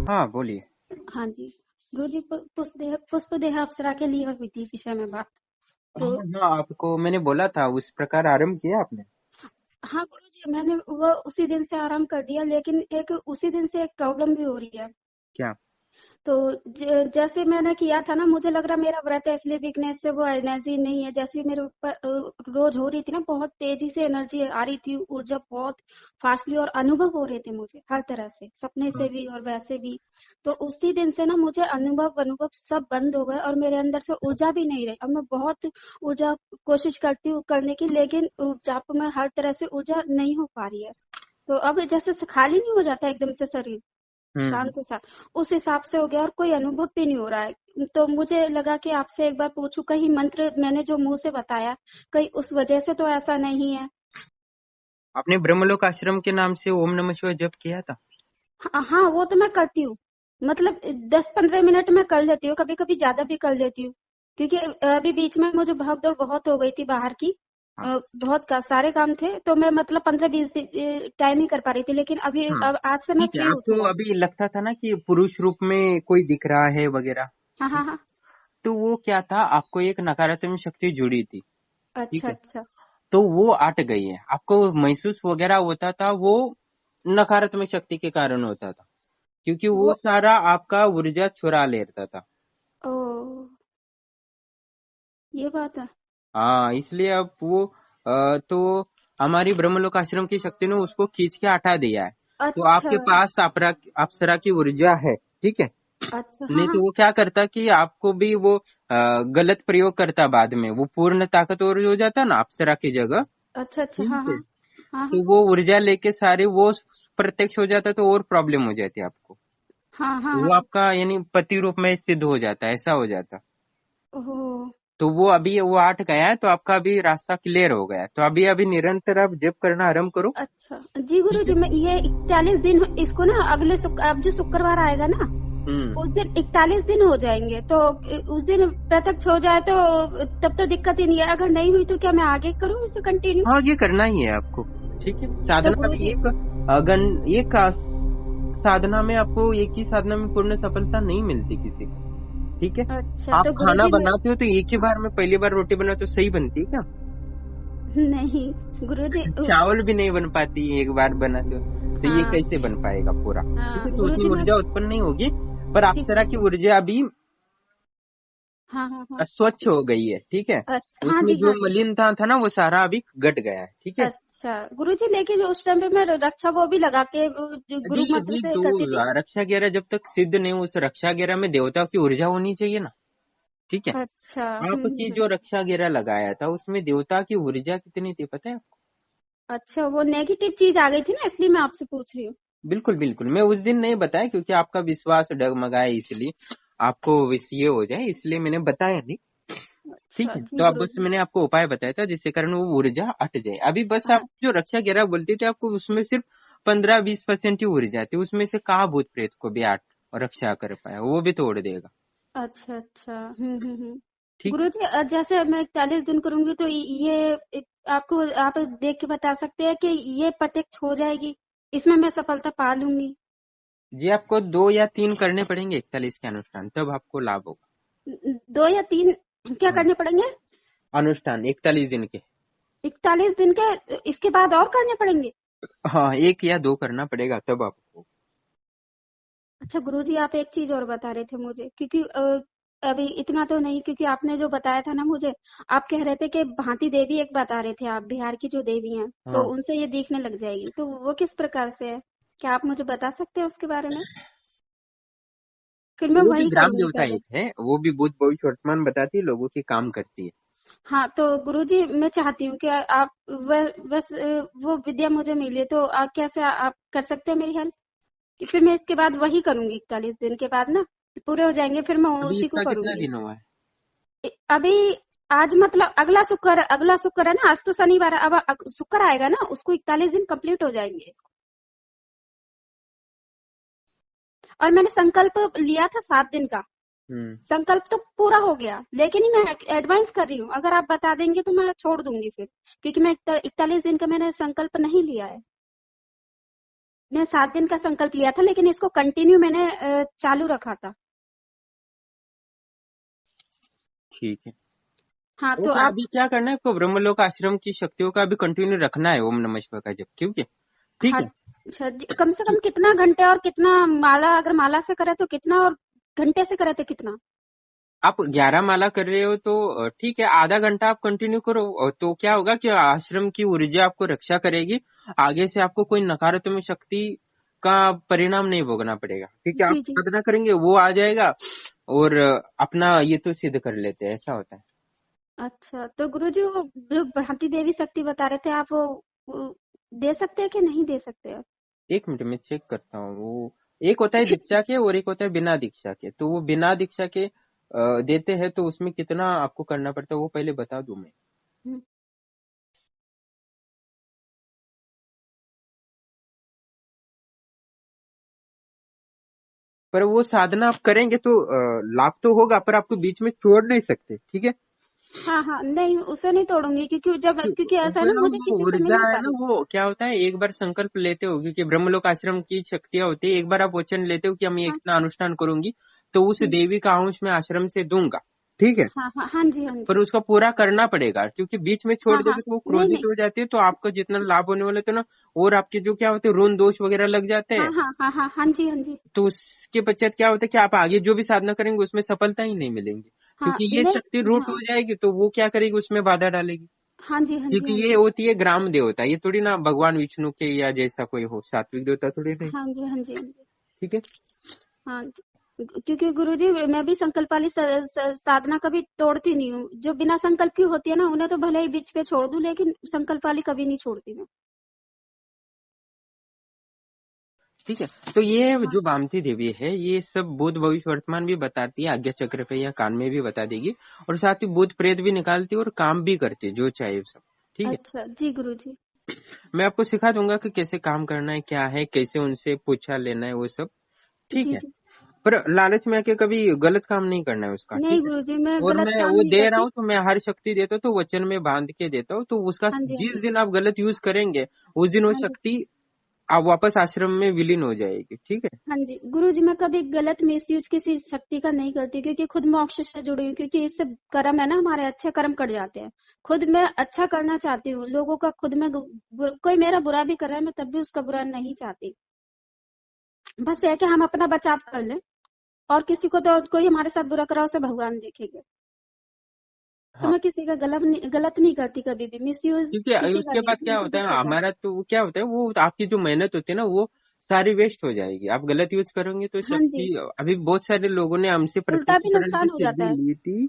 हाँ बोलिए। हाँ जी। गुरु जी, पुष्पदेह अप्सरा के लिए हुई थी विषय में बात। हाँ तो हाँ, आपको मैंने बोला था उस प्रकार आरंभ किया आपने। हाँ गुरु जी, मैंने वो उसी दिन से आराम कर दिया, लेकिन एक उसी दिन से एक प्रॉब्लम भी हो रही है। क्या? तो जैसे मैंने किया था ना, मुझे लग रहा मेरा व्रत है इसलिए वीकनेस से वो एनर्जी नहीं है। जैसे मेरे ऊपर रोज हो रही थी ना, बहुत तेजी से एनर्जी आ रही थी, ऊर्जा बहुत फास्टली, और अनुभव हो रहे थे मुझे हर तरह से, सपने से हाँ। भी और वैसे भी। तो उसी दिन से ना मुझे अनुभव अनुभव सब बंद हो गए, और मेरे अंदर से ऊर्जा भी नहीं रही। अब मैं बहुत ऊर्जा कोशिश करती हूँ करने की, लेकिन जाप में हर तरह से ऊर्जा नहीं हो पा रही है। तो अब जैसे खाली नहीं हो जाता एकदम से शरीर, हम्म। शांत सा, उस हिसाब से हो गया, और कोई अनुभव भी नहीं हो रहा है। तो मुझे लगा कि आपसे एक बार पूछूं, कहीं मंत्र मैंने जो मुंह से बताया, कहीं उस वजह से तो ऐसा नहीं है। आपने ब्रह्मलोक आश्रम के नाम से ओम नमः शिवाय जप किया था? हाँ हाँ, वो तो मैं करती हूँ। मतलब 10-15 मिनट में कर लेती हूँ, कभी कभी ज्यादा भी कर लेती हूँ। क्योंकि अभी बीच में मुझे भाग दौड़ बहुत हो गई थी बाहर की। हाँ सारे काम थे, तो मैं मतलब 15-20 टाइम ही कर पा रही थी, लेकिन अभी हाँ। अब आज से मैं ठीक है, फ्री हूँ आपको थोड़ा। अभी लगता था ना कि पुरुष रूप में कोई दिख रहा है वगैरह। हाँ हाँ ठीक है। हाँ। तो वो क्या था, आपको एक नकारात्मक शक्ति जुड़ी थी। ठीक अच्छा है। अच्छा। तो वो हट गई है, आपको महसूस वगैरह होता था वो नकारात्मक शक्ति के कारण होता था, क्योंकि वो वो सारा आपका ऊर्जा चुरा लेता था। ओ, ये बात है। हाँ, इसलिए अब वो तो हमारी ब्रह्मलोक आश्रम की शक्ति ने उसको खींच के हटा दिया है। तो अच्छा आपके पास अप्सरा की ऊर्जा है। ठीक है। अच्छा। हाँ नहीं हाँ। तो वो क्या करता कि आपको भी वो गलत प्रयोग करता, बाद में वो पूर्ण ताकतवर हो जाता ना अप्सरा की जगह। अच्छा अच्छा। ठीक हाँ है। हाँ हाँ हाँ तो वो ऊर्जा लेके सारे वो प्रत्यक्ष हो जाता, तो और प्रॉब्लम हो जाती आपको। हाँ हाँ वो हाँ। आपका यानी पति रूप में सिद्ध हो जाता, ऐसा हो जाता। ओह, तो वो अभी वो हट गया है, तो आपका अभी रास्ता क्लियर हो गया है। तो अभी अभी निरंतर आप जप करना आरंभ करो। अच्छा जी गुरु ठीक है। जी, मैं ये 41 दिन इसको ना, अब जो शुक्रवार आएगा ना, हम्म। उस दिन 41 दिन हो जाएंगे। तो उस दिन प्रत्यक्ष हो जाए तो तब तो दिक्कत ही नहीं है। अगर नहीं हुई तो क्या मैं आगे करूँ इसे कंटिन्यू? हाँ, ये करना ही है आपको। ठीक है। तो साधना गुरु में जी, एक साधना में आपको एक ही साधना में पूर्ण सफलता नहीं मिलती किसी को। ठीक है। अच्छा आप तो गुरु खाना जी मैं, बनाते हो तो एक ही बार में पहली बार रोटी बनाते हो सही बनती है क्या? नहीं गुरु जी, चावल भी नहीं बन पाती एक बार बनाते हो, तो ये हाँ कैसे बन पाएगा पूरा? ठीक हाँ है। तो गुरु उतनी जी मैं, ऊर्जा उत्पन्न नहीं होगी। पर ठीक अप्सरा ठीक। की ऊर्जा अभी हाँ हाँ हाँ। स्वच्छ हो गई है। ठीक है। अच्छा हाँ उसमें जी जो हाँ जी। मलिनता था ना वो सारा अभी घट गया है। ठीक है। अच्छा गुरुजी, लेकिन उस टाइम पे मैं रक्षा वो भी लगा के जो जी गुरु मंत्र जी, से तो करती थी। रक्षा घेरा जब तक सिद्ध नहीं हो, उस रक्षा घेरा में देवता की ऊर्जा होनी चाहिए ना। ठीक है। अच्छा आपकी जो रक्षा घेरा लगाया था उसमें देवता की ऊर्जा कितनी थी पता है आपको? अच्छा, वो नेगेटिव चीज आ गई थी ना, इसलिए मैं आपसे पूछ रही हूँ। बिल्कुल बिल्कुल, मैं उस दिन नहीं बताया क्योंकि आपका विश्वास डगमगाए, इसलिए आपको ये हो जाए, इसलिए मैंने बताया नहीं। ठीक अच्छा है। जी तो अब गुरु बस जी। मैंने आपको उपाय बताया था जिसके कारण वो ऊर्जा हट जाए। अभी बस आप हाँ। जो रक्षा घेरा बोलते थे, आपको उसमें सिर्फ 15-20% ही ऊर्जा थी, उसमें से कहा भूत प्रेत को भी आठ रक्षा कर पाया, वो भी तोड़ देगा। अच्छा अच्छा। ठीक है। गुरु जी, जैसे मैं 41 दिन करूंगी तो आपको आप देख के बता सकते हैं कि ये प्रत्यक्ष हो जाएगी, इसमें मैं सफलता पा लूंगी? जी, आपको 2 या 3 करने पड़ेंगे 41 के अनुष्ठान, तब आपको लाभ होगा। 2 या 3 क्या हाँ, करने पड़ेंगे? अनुष्ठान 41 दिन के। 41 दिन के? इसके बाद और करने पड़ेंगे? हाँ, 1 या 2 करना पड़ेगा तब आपको। अच्छा गुरुजी, आप एक चीज और बता रहे थे मुझे, क्योंकि अभी इतना तो नहीं, क्योंकि आपने जो बताया था ना मुझे, आप कह रहे थे कि भांति देवी एक बता रहे थे आप, बिहार की जो देवी हैं, तो हाँ, उनसे ये दिखने लग जाएगी, तो वो किस प्रकार से है? क्या आप मुझे बता सकते हैं उसके बारे में? फिर मैं वो भी वही ग्राम करूंगी देवता पहले। एक है, वो भी भूत भविष्य वर्तमान बताती है, लोगों की काम करती है। हाँ तो गुरुजी, मैं चाहती हूँ कि आप बस वो विद्या मुझे मिले, तो आप कैसे आप कर सकते हैं मेरी हेल्प? कि फिर मैं इसके बाद वही करूंगी, 41 दिन के बाद ना पूरे हो जाएंगे, फिर मैं अभी उसी को इसका कितना करूंगी। दिन हुआ है? अभी आज मतलब अगला शुक्र है ना, आज तो शनिवार है, अब शुक्र आएगा ना, उसको 41 दिन कंप्लीट हो जाएंगे। और मैंने संकल्प लिया था 7 दिन का, हम्म। संकल्प तो पूरा हो गया, लेकिन ही मैं एडवांस कर रही हूँ। अगर आप बता देंगे तो मैं छोड़ दूंगी फिर, क्योंकि मैं 41 दिन का मैंने संकल्प नहीं लिया है। मैं 7 दिन का संकल्प लिया था, लेकिन इसको कंटिन्यू मैंने चालू रखा था। ठीक है। हाँ, तो ओके, आप। अभी क्या करना है आपको, ब्रह्मलोक आश्रम की शक्तियों का अभी कंटिन्यू रखना है ओम नमः शिवाय का जप, ठीक है। ठीक हाँ, है। अच्छा जी, कम से कम कितना घंटे और कितना माला, अगर माला से करे तो कितना, और घंटे से करे तो कितना? आप 11 माला कर रहे हो तो ठीक है, आधा घंटा आप कंटिन्यू करो, तो क्या होगा कि आश्रम की ऊर्जा आपको रक्षा करेगी। आगे से आपको कोई नकारात्मक शक्ति का परिणाम नहीं भोगना पड़ेगा, ठीक है। आप जी जी। साधना करेंगे वो आ जाएगा, और अपना ये तो सिद्ध कर लेते हैं, ऐसा होता है। अच्छा, तो गुरुजी वो जो भांति देवी शक्ति बता रहे थे आप, वो दे सकते हैं कि नहीं दे सकते आप? एक मिनट में चेक करता हूँ। वो एक होता है दीक्षा के और एक होता है बिना दीक्षा के, तो वो बिना दीक्षा के देते हैं, तो उसमें कितना आपको करना पड़ता है वो पहले बता दूं मैं। हम्म, पर वो साधना आप करेंगे तो लाभ तो होगा, पर आपको बीच में छोड़ नहीं सकते, ठीक है। हाँ हाँ, नहीं उसे नहीं तोड़ूंगी, क्योंकि ऐसा है ना, मुझे वो किसी से ऊर्जा मिल नहीं है पा ना, रही। वो क्या होता है, एक बार संकल्प लेते हो, क्योंकि ब्रह्मलोक आश्रम की शक्तियां होती है, एक बार आप वचन लेते हो कि हम ये हाँ। इतना अनुष्ठान करूंगी, तो उस हम्म, देवी का अंश मैं आश्रम से दूंगा, ठीक है। हाँ हाँ हाँ जी, हाँ पर जी। उसका पूरा करना पड़ेगा, क्योंकि बीच में छोड़ हाँ हाँ, दोगे तो वो नहीं क्रोधित नहीं। हो जाती है, तो आपका जितना लाभ होने वाला था ना, और आपके जो क्या होते हैं ऋण दोष वगैरह लग जाते हाँ हैं, हाँ हाँ हाँ हाँ जी, हाँ जी। तो उसके पश्चात क्या होता है कि आप आगे जो भी साधना करेंगे उसमें सफलता ही नहीं मिलेंगी, हाँ, क्योंकि ये शक्ति नहीं। रूट हो हाँ जाएगी, तो वो क्या करेगी, उसमें बाधा डालेगी। हाँ जी, हाँ जी, क्योंकि हाँ ये जी। होती है ग्राम देवता, ये थोड़ी ना भगवान विष्णु के या जैसा कोई हो, सात्विक देवता थोड़ी नहीं। हाँ जी, हाँ जी, हाँ जी। ठीक है। हाँ जी। क्योंकि गुरुजी मैं भी संकल्प वाली साधना कभी तोड़ती नहीं हूँ। जो बिना संकल्प की होती है ना, उन्हें तो भले ही बीच पे छोड़ दूं, लेकिन संकल्प वाली कभी नहीं छोड़ती मैं। ठीक है, तो ये हाँ जो बामती देवी है, ये सब भूत भविष्य वर्तमान भी बताती है, आज्ञा चक्र पे या कान में भी बता देगी, और साथ ही भूत प्रेत भी निकालती है और काम भी करती है, जो चाहे सब। ठीक है। अच्छा जी गुरुजी। मैं आपको सिखा दूंगा कि कैसे काम करना है, क्या है, कैसे उनसे पूछा लेना है, वो सब। ठीक जी है। जी। पर लालच में आके कभी गलत काम नहीं करना है उसका, नहीं ठीक है। गुरुजी, मैं और गलत मैं काम वो नहीं दे रहा करती। हूँ तो मैं हर शक्ति देता हूँ, तो वचन में बांध के देता हूँ, तो उसका हाँ जी, हाँ जिस जी। दिन आप गलत यूज करेंगे उस दिन वो हाँ जी, शक्ति आप वापस आश्रम में विलीन हो जाएगी, ठीक है। हाँ जी गुरुजी, मैं कभी गलत मिसयूज किसी शक्ति का नहीं करती, क्योंकि खुद मोक्ष से जुड़ी हूँ। क्योंकि इससे कर्म है ना, हमारे अच्छे कर्म कट जाते हैं। खुद मैं अच्छा करना चाहती हूँ, लोगों का खुद में कोई मेरा बुरा भी कर रहा है, मैं तब भी उसका बुरा नहीं चाहती। बस ये है कि हम अपना बचाव कर लें, और किसी को तो कोई हमारे साथ बुरा करा उसे भगवान देखेंगे। तो हाँ, मैं किसी का गलत नहीं करती, कभी भी मिसयूज क्योंकि किसी का उसके नहीं, बाद क्या मुझे होता दुख है, होता है। हमारा तो वो क्या होता है, वो आपकी जो मेहनत होती है ना, वो सारी वेस्ट हो जाएगी, आप गलत यूज करोगे तो हाँ जी, शक्ति। अभी बहुत सारे लोगों ने हमसे उल्टा भी प्रकटीकरण की नुकसान हो जाता सिद्धि है। ली थी,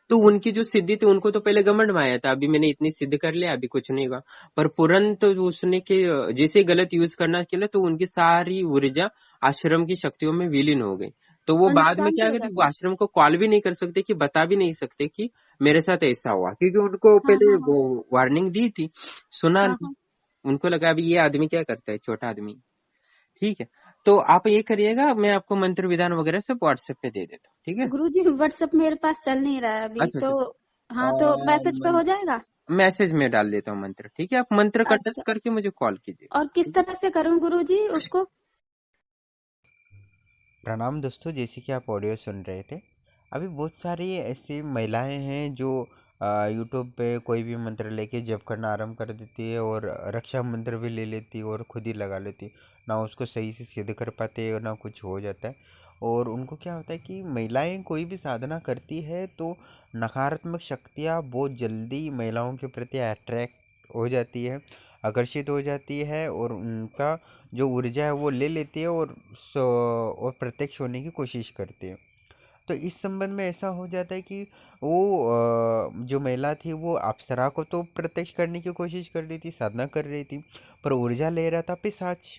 तो उनकी जो सिद्धि थी उनको तो पहले घमंड में आया था, अभी मैंने इतनी सिद्ध कर लिया, अभी कुछ नहीं होगा। पर तुरंत उसने के जैसे गलत यूज करना चला, तो उनकी सारी ऊर्जा आश्रम की शक्तियों में विलीन हो गई। तो वो और बाद में नुकसान भी क्या हो करी, जाता वो है। आश्रम को कॉल भी नहीं कर सकते, कि बता भी नहीं सकते कि मेरे साथ ऐसा हुआ, क्योंकि उनको हाँ पहले हाँ हाँ। वो वार्निंग दी थी, सुना हाँ नहीं। हाँ। उनको लगा अभी ये आदमी क्या करता है, छोटा आदमी। ठीक है। तो आप ये करिएगा, मैं आपको मंत्र विधान वगैरह सब व्हाट्सएप पे दे देता हूँ, ठीक है। गुरुजी व्हाट्सएप मेरे पास चल नहीं रहा है अभी अच्छा तो। अच्छा। हाँ, तो मैसेज पे हो जाएगा। मैसेज में डाल देता हूँ मंत्र, ठीक है। आप मंत्र कंटेस्ट अच्छा, करके मुझे कॉल कीजिए। और किस तरह से करूँ गुरुजी उसको? प्रणाम दोस्तों, जैसे कि आप ऑडियो सुन रहे थे, अभी बहुत सारी ऐसी महिलाएं हैं जो यूट्यूब पे कोई भी मंत्र लेके जप करना आरंभ कर देती है, और रक्षा मंत्र भी ले लेती है और खुद ही लगा लेती है, ना उसको सही से सिद्ध कर पाते और ना कुछ हो जाता है। और उनको क्या होता है कि महिलाएं कोई भी साधना करती है तो नकारात्मक शक्तियाँ बहुत जल्दी महिलाओं के प्रति अट्रैक्ट हो जाती है, आकर्षित हो जाती है, और उनका जो ऊर्जा है वो ले लेती है, और प्रत्यक्ष होने की कोशिश करती है। तो इस संबंध में ऐसा हो जाता है कि जो महिला थी वो अप्सरा को तो प्रत्यक्ष करने की कोशिश कर रही थी, साधना कर रही थी, पर ऊर्जा ले रहा था पिशाच।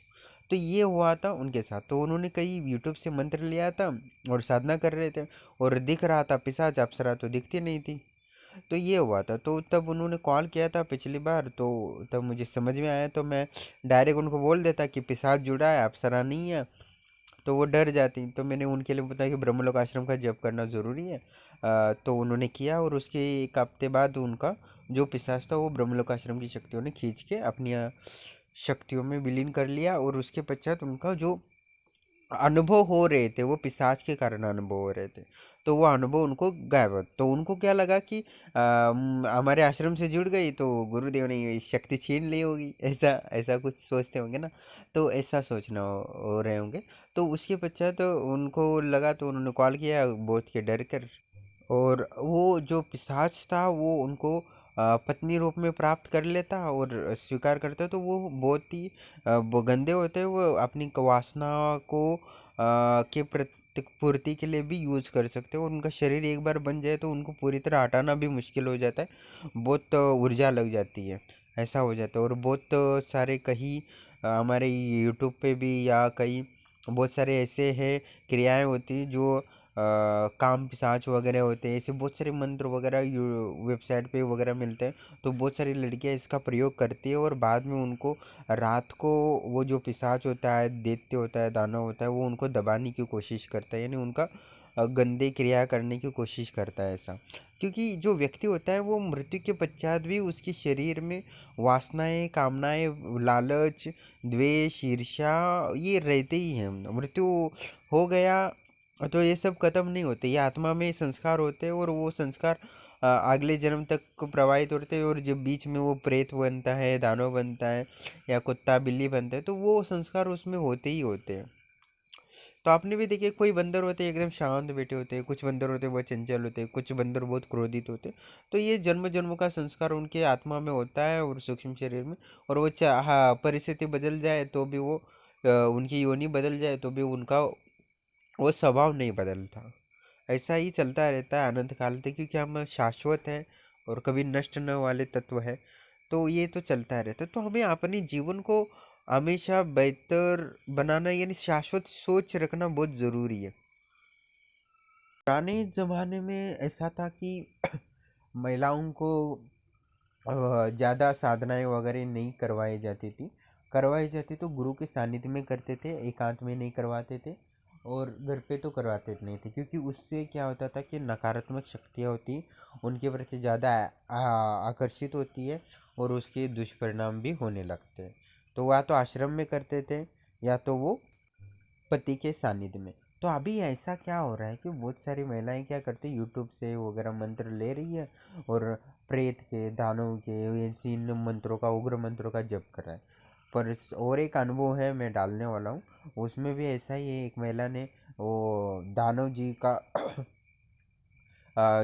तो ये हुआ था उनके साथ, तो उन्होंने कई यूट्यूब से मंत्र लिया था और साधना कर रहे थे, और दिख रहा था पिशाच, अप्सरा तो दिखती नहीं थी। तो ये हुआ था, तो तब उन्होंने कॉल किया था पिछली बार, तो तब मुझे समझ में आया, तो मैं डायरेक्ट उनको बोल देता कि पिशाच जुड़ा है, अप्सरा नहीं है, तो वो डर जाती। तो मैंने उनके लिए बताया कि ब्रह्मलोक आश्रम का जप करना ज़रूरी है। तो उन्होंने किया, और उसके एक हफ्ते बाद उनका जो पिशाच था वो ब्रह्मलोक आश्रम की शक्तियों ने खींच के अपनी शक्तियों में विलीन कर लिया और उसके पश्चात उनका जो अनुभव हो रहे थे वो पिशाच के कारण अनुभव हो रहे थे, तो वो अनुभव उनको गायब हो, तो उनको क्या लगा कि हमारे आश्रम से जुड़ गई तो गुरुदेव ने ये शक्ति छीन ली होगी, ऐसा ऐसा कुछ सोचते होंगे ना। तो ऐसा सोचना हो रहे होंगे। तो उसके पश्चात तो उनको लगा, तो उन्होंने कॉल किया बहुत के डर कर। और वो जो पिशाच था वो उनको पत्नी रूप में प्राप्त कर लेता और स्वीकार करता, तो वो बहुत ही वो गंदे होते हैं, वो अपनी वासना को के पूर्ति के लिए भी यूज कर सकते हैं, और उनका शरीर एक बार बन जाए तो उनको पूरी तरह हटाना भी मुश्किल हो जाता है, बहुत ऊर्जा लग जाती है, ऐसा हो जाता है। और बहुत सारे कहीं हमारे यूट्यूब पे भी या कहीं बहुत सारे ऐसे हैं क्रियाएं होती जो काम पिशाच वगैरह होते हैं, ऐसे बहुत सारे मंत्र वगैरह वेबसाइट पे वगैरह मिलते हैं। तो बहुत सारी लड़कियां इसका प्रयोग करती है और बाद में उनको रात को वो जो पिशाच होता है, दैत्य होता है, दानव होता है, वो उनको दबाने की कोशिश करता है, यानी उनका गंदे क्रिया करने की कोशिश करता है ऐसा। क्योंकि जो व्यक्ति होता है वो मृत्यु के पश्चात भी उसके शरीर में वासनाएं, कामनाएं, लालच, द्वेष, ईर्ष्या ये रहते ही हैं। मृत्यु हो गया तो ये सब खत्म नहीं होते, ये आत्मा में संस्कार होते हैं और वो संस्कार अगले जन्म तक को प्रवाहित होते हैं, और जब बीच में वो प्रेत बनता है, दानव बनता है या कुत्ता बिल्ली बनता है, तो वो संस्कार उसमें होते ही होते हैं। तो आपने भी देखिए, कोई बंदर होते हैं एकदम शांत बैठे होते हैं, कुछ बंदर होते हैं बहुत चंचल होते हैं, कुछ बंदर बहुत क्रोधित होते हैं। तो ये जन्म जन्म का संस्कार उनके आत्मा में होता है और सूक्ष्म शरीर में। और वो हाँ, परिस्थिति बदल जाए तो भी वो उनकी योनि बदल जाए तो भी उनका वो स्वभाव नहीं बदलता। ऐसा ही चलता रहता है अनंत काल तक, क्योंकि हम शाश्वत है और कभी नष्ट न वाले तत्व है। तो ये तो चलता रहता है, तो हमें अपने जीवन को हमेशा बेहतर बनाना यानी शाश्वत सोच रखना बहुत ज़रूरी है। पुराने ज़माने में ऐसा था कि महिलाओं को ज़्यादा साधनाएं वगैरह नहीं करवाई जाती थी, करवाई जाती तो गुरु के सानिध्य में करते थे, एकांत में नहीं करवाते थे, और घर पे तो करवाते नहीं थे, क्योंकि उससे क्या होता था कि नकारात्मक शक्तियाँ होती उनके प्रति ज़्यादा आकर्षित होती है और उसके दुष्परिणाम भी होने लगते हैं। तो वह तो आश्रम में करते थे या तो वो पति के सानिध्य में। तो अभी ऐसा क्या हो रहा है कि बहुत सारी महिलाएं क्या करती है, यूट्यूब से वगैरह मंत्र ले रही है और प्रेत के, दानव के, इन मंत्रों का, उग्र मंत्रों का जप कर रहा है। पर और एक अनुभव है, मैं डालने वाला हूँ, उसमें भी ऐसा ही है। एक महिला ने वो दानव जी का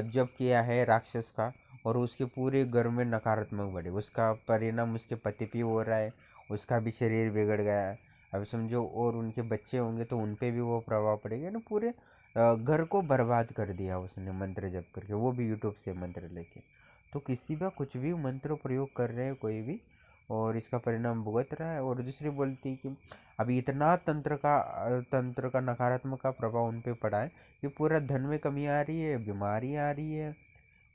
जप किया है, राक्षस का, और उसके पूरे घर में नकारात्मक बढ़े, उसका परिणाम उसके पति पे हो रहा है, उसका भी शरीर बिगड़ गया है। अब समझो, और उनके बच्चे होंगे तो उन पे भी वो प्रभाव पड़ेगा ना। पूरे घर को बर्बाद कर दिया उसने मंत्र जप करके, वो भी यूट्यूब से मंत्र लेके। तो किसी का कुछ भी मंत्र प्रयोग कर रहे हैं कोई भी, और इसका परिणाम भुगत रहा है। और दूसरी बोलती कि अभी इतना तंत्र का नकारात्मक का प्रभाव उन पे पड़ा है कि पूरा धन में कमी आ रही है, बीमारी आ रही है,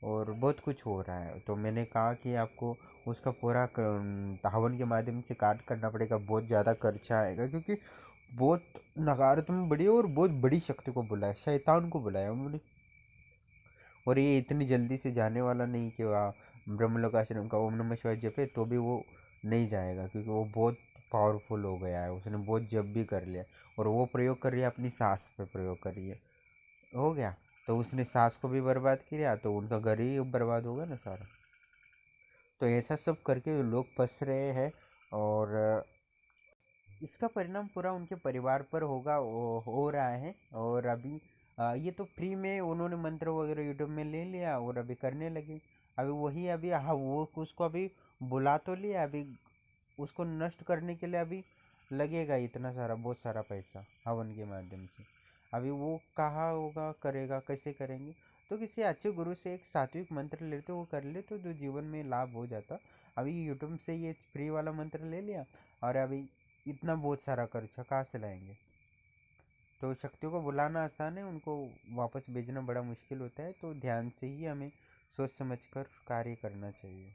और बहुत कुछ हो रहा है। तो मैंने कहा कि आपको उसका पूरा हवन के माध्यम से काट करना पड़ेगा, बहुत ज़्यादा खर्चा आएगा, क्योंकि बहुत नकारात्मक बड़ी और बहुत बड़ी शक्ति को बुलाया, शैतान को बुलाया उन्होंने। और ये इतनी जल्दी से जाने वाला नहीं कि वह ब्रह्मलोक आश्रम का ओम नमः शिवाय जपे तो भी वो नहीं जाएगा, क्योंकि वो बहुत पावरफुल हो गया है, उसने बहुत जप भी कर लिया। और वो प्रयोग कर रही है, अपनी सास पे प्रयोग कर रही है, हो गया। तो उसने सास को भी बर्बाद किया, तो उनका घर ही बर्बाद होगा ना सारा। तो ऐसा सब करके लोग फंस रहे हैं, और इसका परिणाम पूरा उनके परिवार पर होगा, हो रहा है। और अभी ये तो फ्री में उन्होंने मंत्र वगैरह यूट्यूब में ले लिया और अभी करने लगे। अभी वही, अभी हाँ, वो उसको अभी बुला तो लिया, अभी उसको नष्ट करने के लिए अभी लगेगा इतना सारा, बहुत सारा पैसा हवन के माध्यम से। अभी वो कहाँ होगा, करेगा, कैसे करेंगे। तो किसी अच्छे गुरु से एक सात्विक मंत्र लेते, वो कर ले तो जो जीवन में लाभ हो जाता। अभी यूट्यूब से ये फ्री वाला मंत्र ले लिया, और अभी इतना बहुत सारा खर्चा कहाँ से लाएंगे। तो शक्तियों को बुलाना आसान है, उनको वापस भेजना बड़ा मुश्किल होता है। तो ध्यान से ही हमें सोच समझ कर कार्य करना चाहिए।